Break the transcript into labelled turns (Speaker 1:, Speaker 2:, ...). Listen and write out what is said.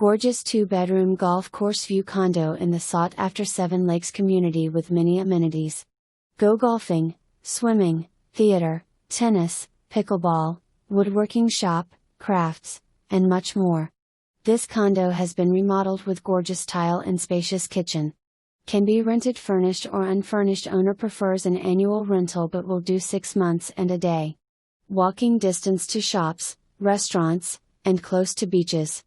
Speaker 1: Gorgeous 2-bedroom golf course view condo in the sought-after Seven Lakes community with many amenities. Go golfing, swimming, theater, tennis, pickleball, woodworking shop, crafts, and much more. This condo has been remodeled with gorgeous tile and spacious kitchen. Can be rented furnished or unfurnished. Owner prefers an annual rental but will do 6 months and a day. Walking distance to shops, restaurants, and close to beaches.